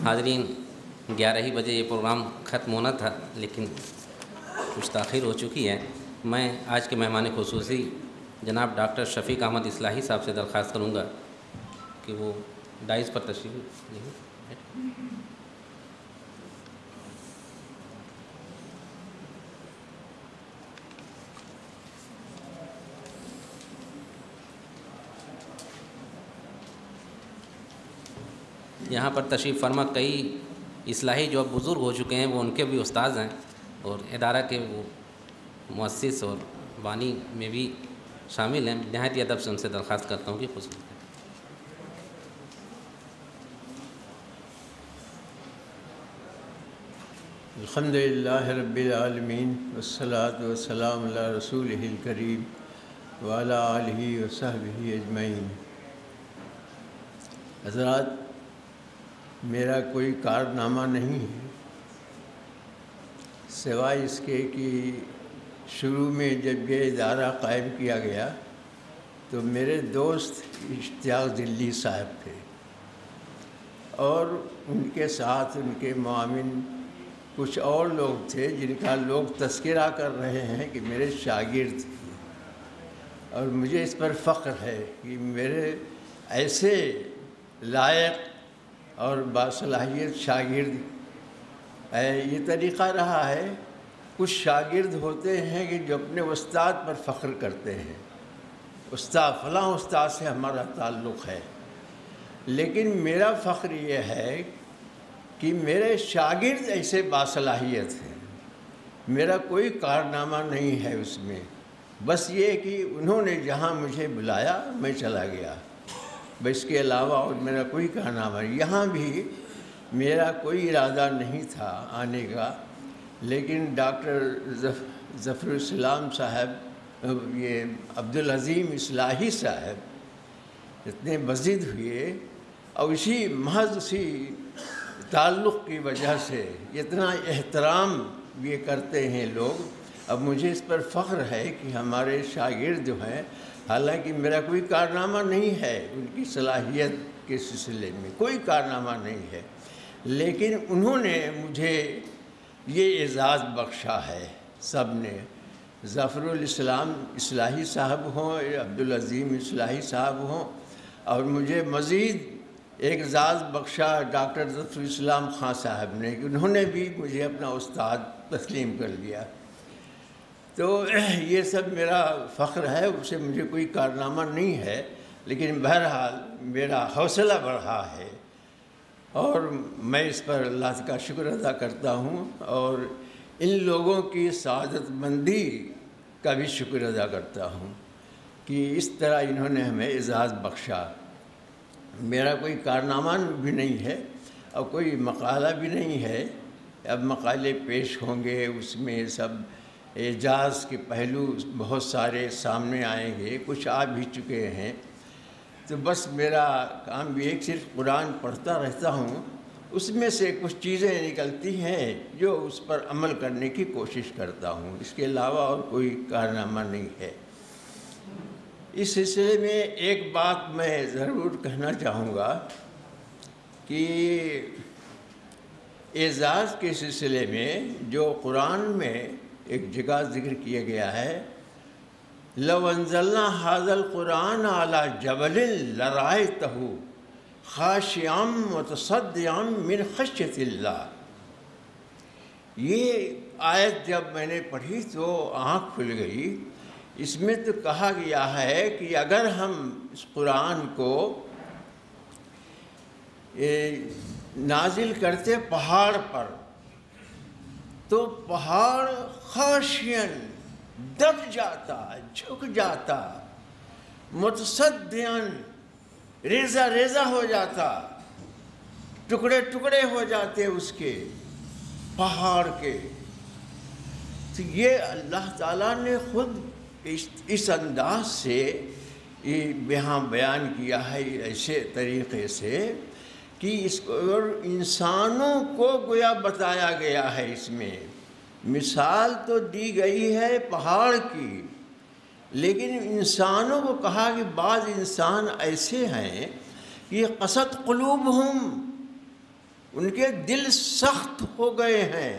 حاضرین، 11 ہی بجے یہ پروگرام ختم ہونا تھا لیکن کچھ تاخیر ہو چکی ہے۔ میں آج کے مہمان خصوصی جناب ڈاکٹر شفیق احمد اصلاحی صاحب سے درخواست کروں گا کہ وہ ڈائز پر تشریف لیں۔ یہاں پر تشریف فرما کئی اصلاحی جو اب بزرگ ہو چکے ہیں، وہ ان کے بھی استاذ ہیں اور ادارہ کے وہ مؤسس اور بانی میں بھی شامل ہیں۔ نہایت ادب سے ان سے درخواست کرتا ہوں کہ خصوصی الحمدللہ رب العالمین والصلاة والسلام علی رسولہ الکریم وعلی آلہ وصحبہ اجمعین۔ حضرات، میرا کوئی کارنامہ نہیں ہے سوائے اس کے کہ شروع میں جب یہ ادارہ قائم کیا گیا تو میرے دوست اشتیاق ذلی صاحب تھے اور ان کے ساتھ ان کے معاون کچھ اور لوگ تھے جن کا لوگ تذکرہ کر رہے ہیں کہ میرے شاگرد تھے، اور مجھے اس پر فخر ہے کہ میرے ایسے لائق اور باصلاحیت شاگرد یہ طریقہ رہا ہے۔ کچھ شاگرد ہوتے ہیں کہ جو اپنے استاد پر فخر کرتے ہیں، استاد فلاں استاد سے ہمارا تعلق ہے، لیکن میرا فخر یہ ہے کہ میرے شاگرد ایسے باصلاحیت ہیں۔ میرا کوئی کارنامہ نہیں ہے اس میں، بس یہ کہ انہوں نے جہاں مجھے بلایا میں چلا گیا، بس اس کے علاوہ اور میرا کوئی کارنامہ نہیں۔ یہاں بھی میرا کوئی ارادہ نہیں تھا آنے کا، لیکن ڈاکٹر ظفر الاسلام صاحب، یہ عبدالعظیم اصلاحی صاحب اتنے مزید ہوئے، اور محض اسی تعلق کی وجہ سے اتنا احترام یہ کرتے ہیں لوگ۔ اب مجھے اس پر فخر ہے کہ ہمارے شاگرد جو ہیں، حالانکہ میرا کوئی کارنامہ نہیں ہے ان کی صلاحیت کے سلسلے میں، کوئی کارنامہ نہیں ہے، لیکن انہوں نے مجھے یہ اعزاز بخشا ہے۔ سب نے، ظفر الاسلام اصلاحی صاحب ہوں یا عبدالعظیم اصلاحی صاحب ہوں، اور مجھے مزید ایک اعزاز بخشا ڈاکٹر ظفر الاسلام خان صاحب نے کہ انہوں نے بھی مجھے اپنا استاد تسلیم کر لیا۔ تو یہ سب میرا فخر ہے، اس سے مجھے کوئی کارنامہ نہیں ہے، لیکن بہرحال میرا حوصلہ بڑھا ہے اور میں اس پر اللہ کا شکر ادا کرتا ہوں، اور ان لوگوں کی سعادت مندی کا بھی شکر ادا کرتا ہوں کہ اس طرح انہوں نے ہمیں اعزاز بخشا۔ میرا کوئی کارنامہ بھی نہیں ہے اور کوئی مقالہ بھی نہیں ہے۔ اب مقالے پیش ہوں گے، اس میں سب اعجاز کے پہلو بہت سارے سامنے آئیں گے، کچھ آ بھی چکے ہیں۔ تو بس میرا کام بھی ایک صرف قرآن پڑھتا رہتا ہوں، اس میں سے کچھ چیزیں نکلتی ہیں جو اس پر عمل کرنے کی کوشش کرتا ہوں، اس کے علاوہ اور کوئی کارنامہ نہیں ہے۔ اس سلسلے میں ایک بات میں ضرور کہنا چاہوں گا کہ اعزاز کے سلسلے میں جو قرآن میں ایک جگہ ذکر کیا گیا ہے، لَوْ أَنزَلْنَا هَذَا الْقُرْآنَ عَلَى جَبَلٍ لَرَأَيْتَهُ خَاشِعًا مُتَصَدِّعًا مِنْ خَشْيَةِ اللَّهِ۔ یہ آیت جب میں نے پڑھی تو آنکھ کھل گئی۔ اس میں تو کہا گیا ہے کہ اگر ہم اس قرآن کو نازل کرتے پہاڑ پر تو پہاڑ خاشعاً دب جاتا، جھک جاتا، متصدعاً ریزہ ریزہ ہو جاتا، ٹکڑے ٹکڑے ہو جاتے اس کے پہاڑ کے۔ تو یہ اللہ تعالیٰ نے خود اس انداز سے یہاں بیان کیا ہے، ایسے طریقے سے کہ اس کو انسانوں کو گویا بتایا گیا ہے۔ اس میں مثال تو دی گئی ہے پہاڑ کی، لیکن انسانوں کو کہا کہ بعض انسان ایسے ہیں کہ قست قلوبہم، ان کے دل سخت ہو گئے ہیں،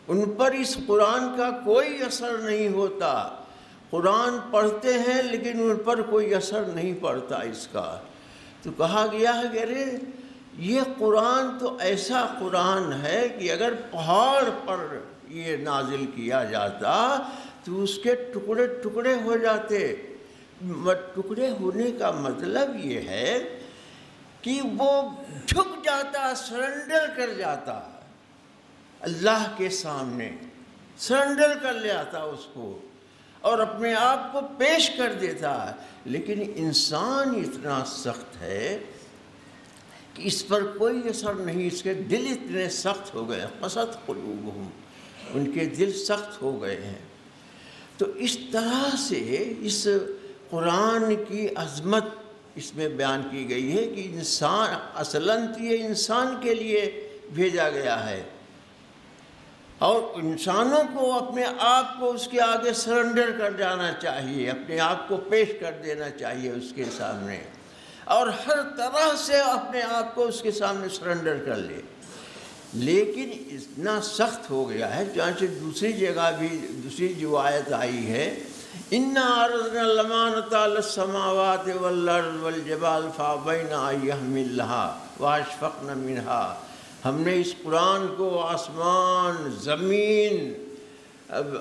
ان پر اس قرآن کا کوئی اثر نہیں ہوتا، قرآن پڑھتے ہیں لیکن ان پر کوئی اثر نہیں پڑتا اس کا۔ تو کہا گیا ہے کہ ارے یہ قرآن تو ایسا قرآن ہے کہ اگر پہاڑ پر یہ نازل کیا جاتا تو اس کے ٹکڑے ٹکڑے ہو جاتے۔ ٹکڑے ہونے کا مطلب یہ ہے کہ وہ جھک جاتا، سرنڈر کر جاتا اللہ کے سامنے، سرنڈر کر لیتا اس کو اور اپنے آپ کو پیش کر دیتا۔ لیکن انسان اتنا سخت ہے کہ اس پر کوئی اثر نہیں، اس کے دل اتنے سخت ہو گئے، قست قلوبہم، ان کے دل سخت ہو گئے ہیں۔ تو اس طرح سے اس قرآن کی عظمت اس میں بیان کی گئی ہے کہ انسان اصلاً یہ انسان کے لیے بھیجا گیا ہے، اور انسانوں کو اپنے آپ کو اس کے آگے سرنڈر کر جانا چاہیے، اپنے آپ کو پیش کر دینا چاہیے اس کے سامنے، اور ہر طرح سے اپنے آپ کو اس کے سامنے سرنڈر کر لے۔ لیکن اتنا سخت ہو گیا ہے، چنانچہ دوسری جگہ بھی دوسری جو آیت آئی ہے، اِنَّا عَرَضْنَا الْأَمَانَةَ عَلَى السَّمَاوَاتِ وَالْأَرْضِ وَالْجِبَالِ فَأَبَيْنَ أَن يَحْمِلْنَهَا وَأَشْفَقْنَ مِنْهَا۔ ہم نے اس قرآن کو آسمان، زمین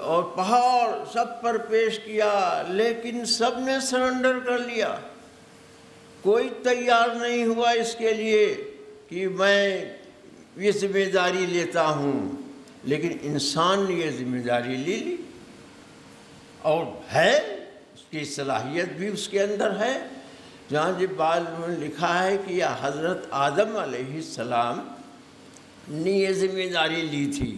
اور پہاڑ سب پر پیش کیا، لیکن سب نے سرنڈر کر لیا، کوئی تیار نہیں ہوا اس کے لیے کہ میں یہ ذمہ داری لیتا ہوں۔ لیکن انسان نے یہ ذمہ داری لے لی، اور ہے اس کی صلاحیت بھی اس کے اندر ہے۔ جہاں جب بعد میں لکھا ہے کہ یہ حضرت آدم علیہ السلام نے یہ ذمہ داری لی تھی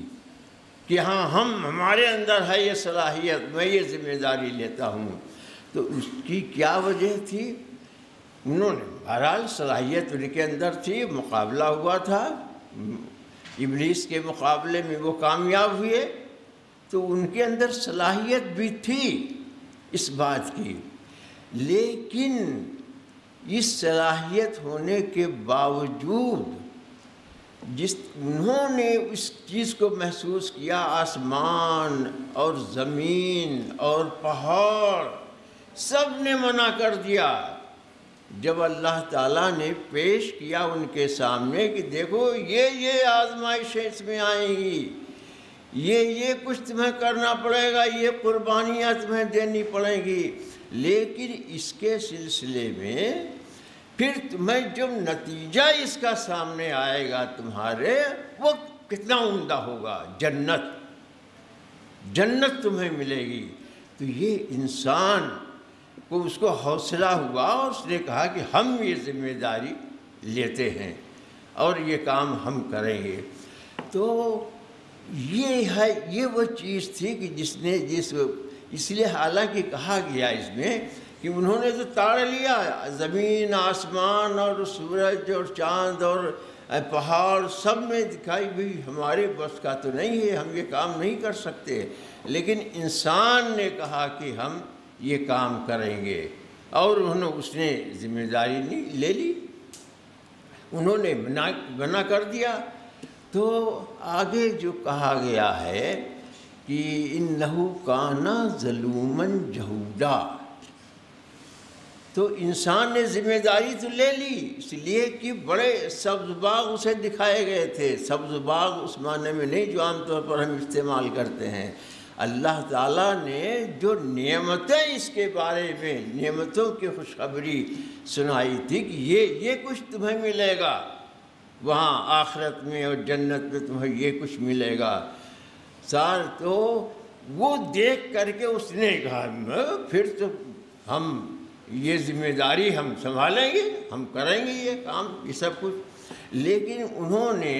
کہ ہاں ہمارے اندر ہے یہ صلاحیت، میں یہ ذمہ داری لیتا ہوں۔ تو اس کی کیا وجہ تھی؟ انہوں نے بہرحال صلاحیت ان کے اندر تھی، مقابلہ ہوا تھا، ابلیس کے مقابلے میں وہ کامیاب ہوئے، تو ان کے اندر صلاحیت بھی تھی اس بات کی۔ لیکن اس صلاحیت ہونے کے باوجود انہوں نے اس چیز کو محسوس کیا، آسمان اور زمین اور پہاڑ سب نے منع کر دیا۔ جب اللہ تعالیٰ نے پیش کیا ان کے سامنے کہ دیکھو یہ آزمائشیں اس میں آئیں گی، یہ کچھ تمہیں کرنا پڑے گا، یہ قربانیاں تمہیں دینی پڑیں گی، لیکن اس کے سلسلے میں پھر تمہیں جو نتیجہ اس کا سامنے آئے گا تمہارے، وہ کتنا عمدہ ہوگا، جنت تمہیں ملے گی۔ تو یہ انسان کو اس کو حوصلہ ہوا، اور اس نے کہا کہ ہم یہ ذمہ داری لیتے ہیں اور یہ کام ہم کریں گے۔ تو یہ وہ چیز تھی کہ اس لیے حالانکہ کہا گیا اس میں کہ انہوں نے تو تاڑ لیا، زمین، آسمان اور سورج اور چاند اور پہاڑ سب نے دکھائی بھی ہمارے بس کا تو نہیں ہے، ہم یہ کام نہیں کر سکتے، لیکن انسان نے کہا کہ ہم یہ کام کریں گے، اور اس نے ذمہ داری لے لی، انہوں نے منع کر دیا۔ تو آگے جو کہا گیا ہے کہ انہو کانا ظلوماً جہودا، تو انسان نے ذمہ داری تو لے لی، اس لیے کہ بڑے سبز باغ اسے دکھائے گئے تھے۔ سبز باغ اس معنی میں نہیں جو عام طور پر ہم استعمال کرتے ہیں، اللہ تعالیٰ نے جو نعمتیں اس کے بارے میں، نعمتوں کی خوشخبری سنائی تھی کہ یہ کچھ تمہیں ملے گا وہاں آخرت میں، اور جنت میں تمہیں یہ کچھ ملے گا۔ تو وہ دیکھ کر کے اس نے کہا پھر تو ہم یہ ذمہ داری ہم سنبھالیں گے، ہم کریں گے یہ کام، یہ سب کچھ۔ لیکن انہوں نے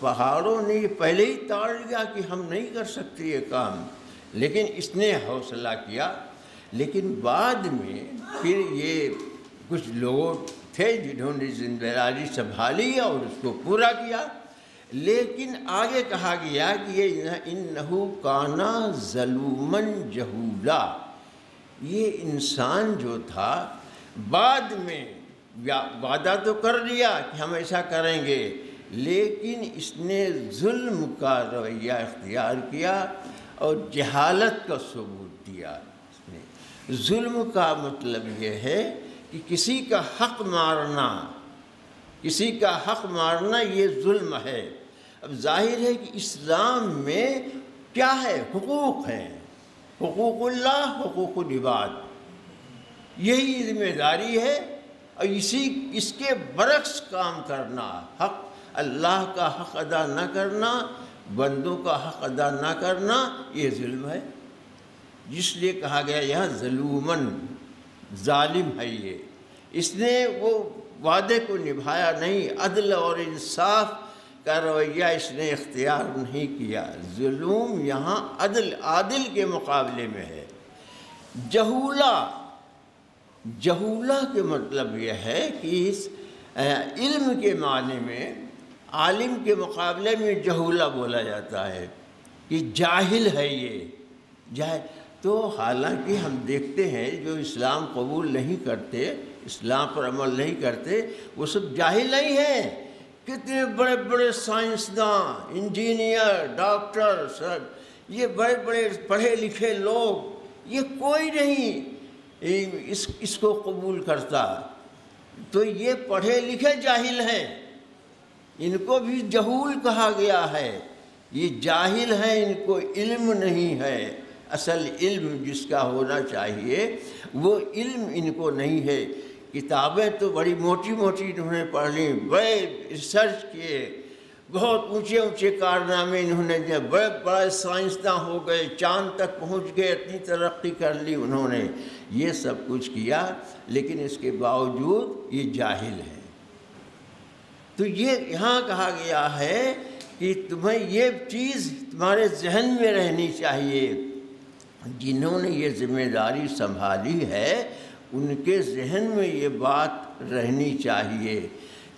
پہاڑوں نے یہ پہلے ہی تاڑ لیا کہ ہم نہیں کر سکتے یہ کام، لیکن اس نے حوصلہ کیا۔ لیکن بعد میں پھر یہ کچھ لوگ تھے جنہوں نے ذمہ داری سنبھالی اور اس کو پورا کیا۔ لیکن آگے کہا گیا کہ یہ انہو کانا ظلوماً جہولا، یہ انسان جو تھا بعد میں وعدہ تو کر لیا کہ ہم ایسا کریں گے، لیکن اس نے ظلم کا رویہ اختیار کیا اور جہالت کا ثبوت دیا۔ اس نے ظلم کا مطلب یہ ہے کہ کسی کا حق مارنا یہ ظلم ہے۔ اب ظاہر ہے کہ اسلام میں کیا ہے؟ حقوق ہیں، حقوق اللہ، حقوق العباد، یہی ذمہ داری ہے، اور اس کے برعکس کام کرنا، حق اللہ کا حق ادا نہ کرنا، بندوں کا حق ادا نہ کرنا، یہ ظلم ہے، جس لیے کہا گیا یہاں ظلومن، ظالم ہے یہ۔ اس نے وہ وعدے کو نبھایا نہیں، عدل اور انصاف کا رویہ اس نے اختیار نہیں کیا۔ ظلم یہاں عادل کے مقابلے میں ہے۔ جہولہ کے مطلب یہ ہے کہ اس علم کے معنی میں عالم کے مقابلے میں جہولہ بولا جاتا ہے کہ جاہل ہے یہ جاہل۔ تو حالانکہ ہم دیکھتے ہیں جو اسلام قبول نہیں کرتے، اسلام پر عمل نہیں کرتے، وہ سب جاہل نہیں ہیں۔ کتنے بڑے بڑے سائنسداں، انجینئر، ڈاکٹر، سب یہ بڑے بڑے پڑھے لکھے لوگ، یہ کوئی نہیں اس کو قبول کرتا۔ تو یہ پڑھے لکھے جاہل ہیں، ان کو بھی جہول کہا گیا ہے۔ یہ جاہل ہیں، ان کو علم نہیں ہے، اصل علم جس کا ہونا چاہیے وہ علم ان کو نہیں ہے۔ کتابیں تو بڑی موٹی موٹی انہوں نے پڑھ لی، بڑے ریسرچ کیے، بہت اونچے اونچے کارنامے انہوں نے دیا، بڑے بڑے سائنسداں ہو گئے، چاند تک پہنچ گئے، اتنی ترقی کر لی انہوں نے، یہ سب کچھ کیا، لیکن اس کے باوجود یہ جاہل ہے۔ تو یہ یہاں کہا گیا ہے کہ تمہیں یہ چیز تمہارے ذہن میں رہنی چاہیے، جنہوں نے یہ ذمہ داری سنبھالی ہے ان کے ذہن میں یہ بات رہنی چاہیے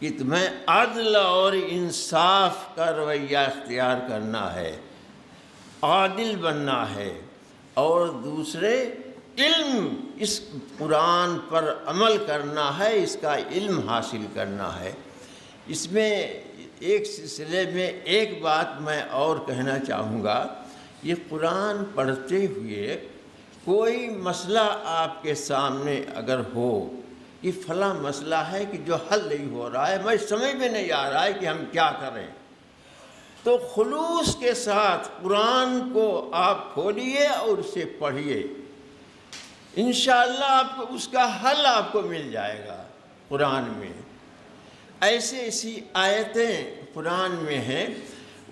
کہ تمہیں عدل اور انصاف کا رویہ اختیار کرنا ہے، عادل بننا ہے، اور دوسرے علم، اس قرآن پر عمل کرنا ہے، اس کا علم حاصل کرنا ہے۔ اس میں ایک سلسلے میں ایک بات میں اور کہنا چاہوں گا، یہ قرآن پڑھتے ہوئے کوئی مسئلہ آپ کے سامنے اگر ہو کہ فلاں مسئلہ ہے کہ جو حل نہیں ہو رہا ہے، میں سمجھ میں نہیں آ رہا ہے کہ ہم کیا کریں، تو خلوص کے ساتھ قرآن کو آپ کھولیے اور اسے پڑھیے، انشاءاللہ آپ کو اس کا حل آپ کو مل جائے گا۔ قرآن میں ایسی آیتیں قرآن میں ہیں،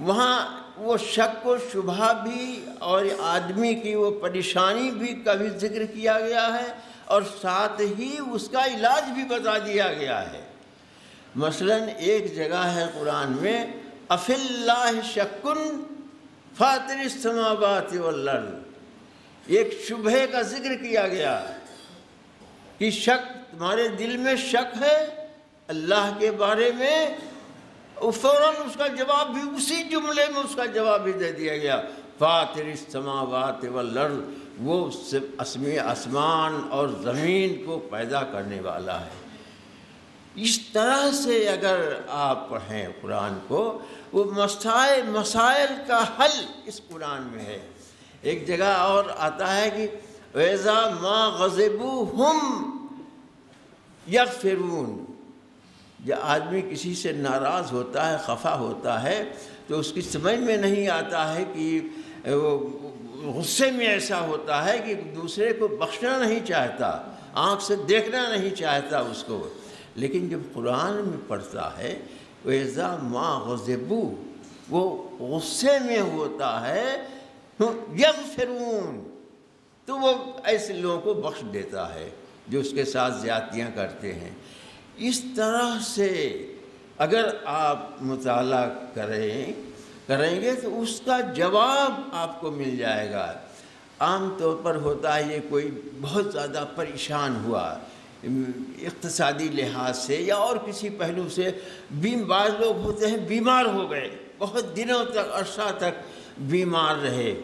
وہاں وہ شک و شبہ بھی اور آدمی کی وہ پریشانی بھی کا بھی ذکر کیا گیا ہے، اور ساتھ ہی اس کا علاج بھی بتا دیا گیا ہے۔ مثلا ایک جگہ ہے قرآن میں، اَفِی اللَّہِ شَکٌّ فَاطِرِ السَّمَاوَاتِ وَالْأَرْضِ، ایک شبہے کا ذکر کیا گیا کہ شک، تمہارے دل میں شک ہے اللہ کے بارے میں، فوراً اس کا جواب بھی اسی جملے میں اس کا جواب بھی دے دیا گیا، فاطر السماوات والارض، وہ آسمان اور زمین کو پیدا کرنے والا ہے۔ اس طرح سے اگر آپ پڑھیں قرآن کو، وہ مسائل کا حل اس قرآن میں ہے۔ ایک جگہ اور آتا ہے کہ وَإِذَا مَا غَضِبُوا هُمْ يَغْفِرُونَ، جب آدمی کسی سے ناراض ہوتا ہے، خفا ہوتا ہے، تو اس کی سمجھ میں نہیں آتا ہے کہ وہ غصے میں ایسا ہوتا ہے کہ دوسرے کو بخشنا نہیں چاہتا، آنکھ سے دیکھنا نہیں چاہتا اس کو، لیکن جب قرآن میں پڑھتا ہے وَإِذَا مَا غَضِبُوا، وہ غصے میں ہوتا ہے، یغفرون، تو وہ ایسے لوگوں کو بخش دیتا ہے جو اس کے ساتھ زیادتیاں کرتے ہیں۔ اس طرح سے اگر آپ مطالعہ کریں گے تو اس کا جواب آپ کو مل جائے گا۔ عام طور پر ہوتا ہے یہ کوئی بہت زیادہ پریشان ہوا اقتصادی لحاظ سے یا اور کسی پہلو سے، بعض لوگ ہوتے ہیں بیمار ہو گئے، بہت دنوں تک، عرصہ تک بیمار رہے،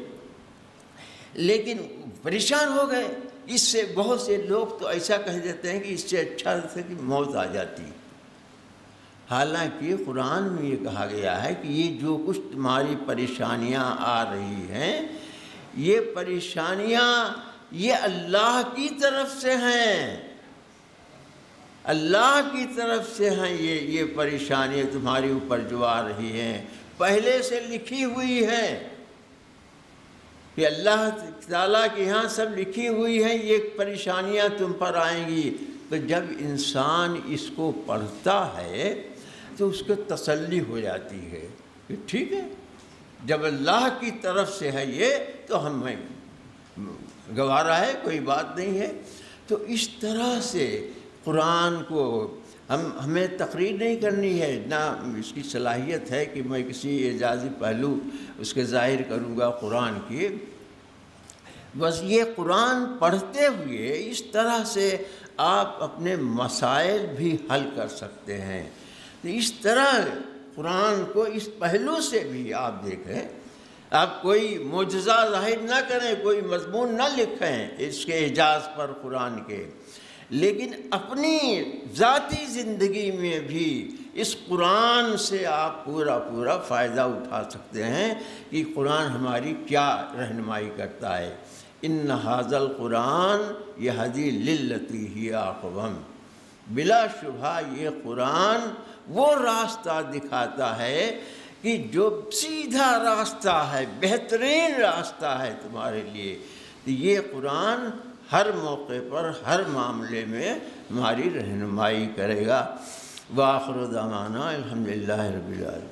لیکن پریشان ہو گئے۔ اس سے بہت سے لوگ تو ایسا کہہ دیتے ہیں کہ اس سے اچھا تھا کہ موت آ جاتی۔ حالانکہ قرآن میں یہ کہا گیا ہے کہ یہ جو کچھ تمہاری پریشانیاں آ رہی ہیں، یہ پریشانیاں یہ اللہ کی طرف سے ہیں، اللہ کی طرف سے ہیں یہ پریشانیاں تمہارے اوپر جو آ رہی ہیں، پہلے سے لکھی ہوئی ہیں کہ اللہ تعالیٰ کے یہاں سب لکھی ہوئی ہیں، یہ پریشانیاں تم پر آئیں گی۔ تو جب انسان اس کو پڑھتا ہے تو اس کو تسلی ہو جاتی ہے کہ ٹھیک ہے، جب اللہ کی طرف سے ہے یہ تو ہمیں گوارا ہے، کوئی بات نہیں ہے۔ تو اس طرح سے قرآن کو ہمیں تقریر نہیں کرنی ہے، نہ اس کی صلاحیت ہے کہ میں کسی اعجازی پہلو اس کے ظاہر کروں گا قرآن کی۔ بس یہ قرآن پڑھتے ہوئے اس طرح سے آپ اپنے مسائل بھی حل کر سکتے ہیں۔ تو اس طرح قرآن کو اس پہلو سے بھی آپ دیکھیں، آپ کوئی معجزہ ظاہر نہ کریں، کوئی مضمون نہ لکھیں اس کے اعجاز پر قرآن کے، لیکن اپنی ذاتی زندگی میں بھی اس قرآن سے آپ پورا فائدہ اٹھا سکتے ہیں کہ قرآن ہماری کیا رہنمائی کرتا ہے۔ ان ھذا القرآن یہدی للتی ہی اقوم، بلا شبہ یہ قرآن وہ راستہ دکھاتا ہے کہ جو سیدھا راستہ ہے، بہترین راستہ ہے تمہارے لیے۔ تو یہ قرآن ہر موقع پر، ہر معاملے میں ہماری رہنمائی کرے گا۔ وآخر دعوانا الحمدللہ رب العالمین۔